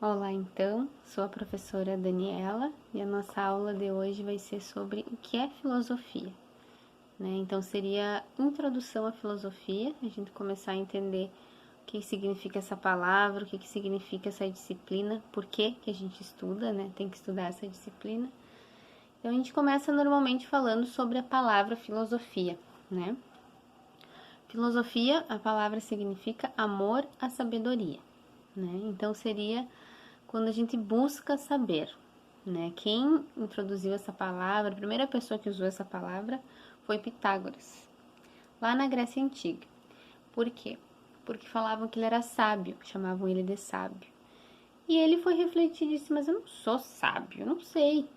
Olá, então, sou a professora Daniela e a nossa aula de hoje vai ser sobre o que é filosofia, né? Então, seria introdução à filosofia, a gente começar a entender o que significa essa palavra, o que significa essa disciplina, por que a gente estuda, né? Tem que estudar essa disciplina. Então, a gente começa normalmente falando sobre a palavra filosofia, né? Filosofia, a palavra significa amor à sabedoria, né? Então, seria quando a gente busca saber, né? Quem introduziu essa palavra, a primeira pessoa que usou essa palavra foi Pitágoras, lá na Grécia Antiga. Por quê? Porque falavam que ele era sábio, chamavam ele de sábio. E ele foi refletir e disse, mas eu não sou sábio, eu não sei.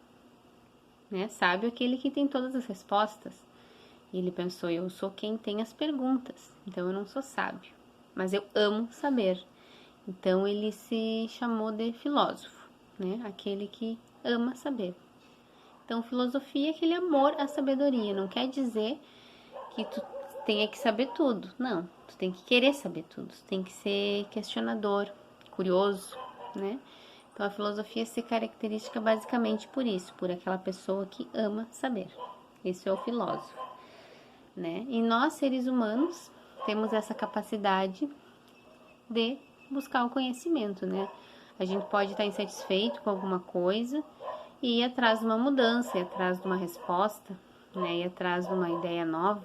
Né? Sábio é aquele que tem todas as respostas. E ele pensou, eu sou quem tem as perguntas, então eu não sou sábio, mas eu amo saber. Então ele se chamou de filósofo, né? Aquele que ama saber. Então filosofia é aquele amor à sabedoria. Não quer dizer que tu tenha que saber tudo. Não, tu tem que querer saber tudo. Tu tem que ser questionador, curioso, né? Então a filosofia se caracteriza basicamente por isso, por aquela pessoa que ama saber. Esse é o filósofo, né? E nós seres humanos temos essa capacidade de buscar o conhecimento, né? A gente pode estar insatisfeito com alguma coisa e ir atrás de uma mudança, ir atrás de uma resposta, né? Ir atrás de uma ideia nova.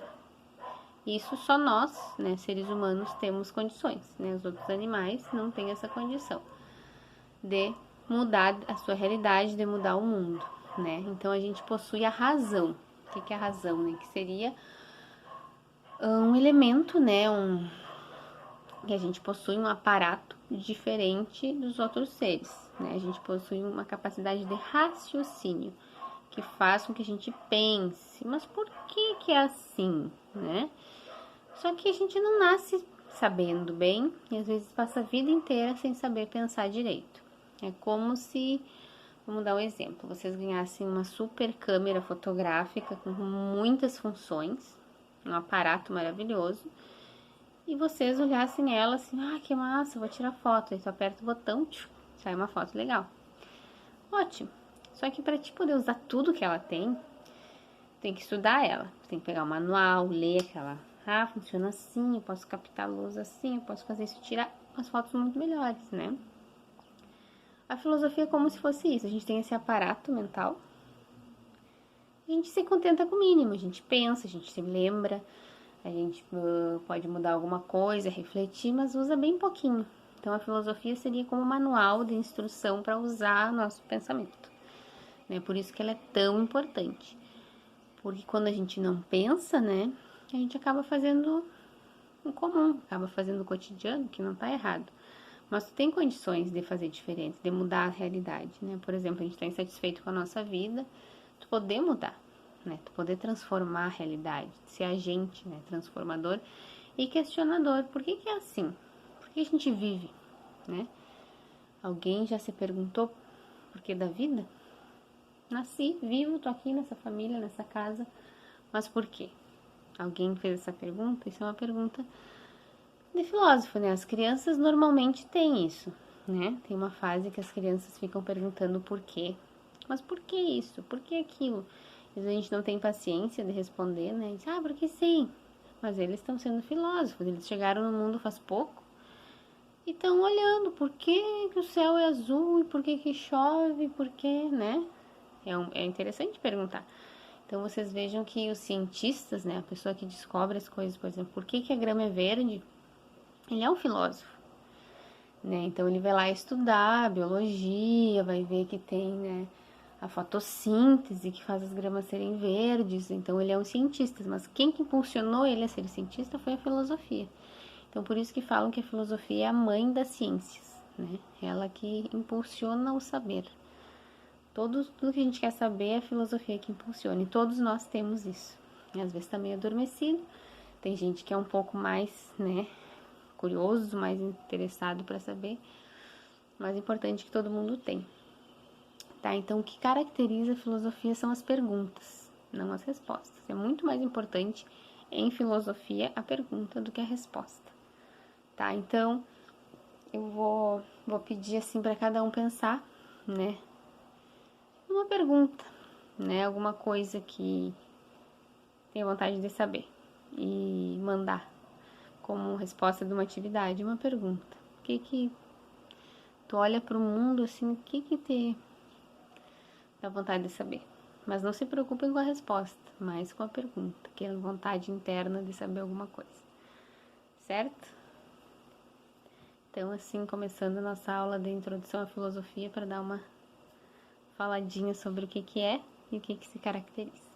Isso só nós, né, seres humanos, temos condições, né? Os outros animais não têm essa condição de mudar a sua realidade, de mudar o mundo, né? Então a gente possui a razão. O que é a razão, né? Que seria um elemento, né? Que a gente possui um aparato diferente dos outros seres, né? A gente possui uma capacidade de raciocínio que faz com que a gente pense, mas por que é assim, né? Só que a gente não nasce sabendo bem e às vezes passa a vida inteira sem saber pensar direito. É como se, vamos dar um exemplo, vocês ganhassem uma super câmera fotográfica com muitas funções, um aparato maravilhoso, e vocês olhassem ela assim, ah, que massa, vou tirar foto. Aí tu aperta o botão, sai uma foto legal. Ótimo. Só que para ti poder usar tudo que ela tem que estudar ela. Tem que pegar o manual, ler aquela, ah, funciona assim, eu posso captar luz assim, eu posso fazer isso, tirar as fotos muito melhores, né? A filosofia é como se fosse isso, a gente tem esse aparato mental, a gente se contenta com o mínimo, a gente pensa, a gente se lembra, a gente pode mudar alguma coisa, refletir, mas usa bem pouquinho. Então a filosofia seria como um manual de instrução para usar nosso pensamento, né? Por isso que ela é tão importante. Porque quando a gente não pensa, né, a gente acaba fazendo o comum, acaba fazendo o cotidiano, que não tá errado. Mas tu tem condições de fazer diferente, de mudar a realidade, né? Por exemplo, a gente tá insatisfeito com a nossa vida, tu poder mudar, né? Tu poder transformar a realidade, ser agente, né? Transformador e questionador. Por que é assim? Por que a gente vive, né? Alguém já se perguntou por que da vida? Nasci, vivo, tô aqui nessa família, nessa casa, mas por quê? Alguém fez essa pergunta? Isso é uma pergunta de filósofo, né? As crianças normalmente têm isso, né? Tem uma fase que as crianças ficam perguntando por quê. Mas por que isso? Por que aquilo? Às vezes a gente não tem paciência de responder, né? Diz, ah, porque sim. Mas eles estão sendo filósofos, eles chegaram no mundo faz pouco e estão olhando por que o céu é azul e por que chove, por que, né? É interessante perguntar. Então vocês vejam que os cientistas, né, a pessoa que descobre as coisas, por exemplo, por que a grama é verde, ele é um filósofo, né? Então ele vai lá estudar a biologia, vai ver que tem, né, a fotossíntese que faz as gramas serem verdes. Então ele é um cientista, mas quem que impulsionou ele a ser cientista foi a filosofia. Então por isso que falam que a filosofia é a mãe das ciências, né? Ela que impulsiona o saber. Tudo que a gente quer saber é a filosofia que impulsiona, e todos nós temos isso. E às vezes está meio adormecido, tem gente que é um pouco mais, né, curioso, mais interessado para saber, mas é importante que todo mundo tem. Tá, então o que caracteriza a filosofia são as perguntas, não as respostas. É muito mais importante em filosofia a pergunta do que a resposta. Tá, então eu vou vou pedir assim para cada um pensar, né? Uma pergunta, né? Alguma coisa que tem vontade de saber e mandar como resposta de uma atividade, uma pergunta. O que tu olha para o mundo assim, o que te dá vontade de saber? Mas não se preocupem com a resposta, mas com a pergunta, que é a vontade interna de saber alguma coisa. Certo? Então, assim, começando a nossa aula de introdução à filosofia para dar uma faladinha sobre o que é e o que se caracteriza.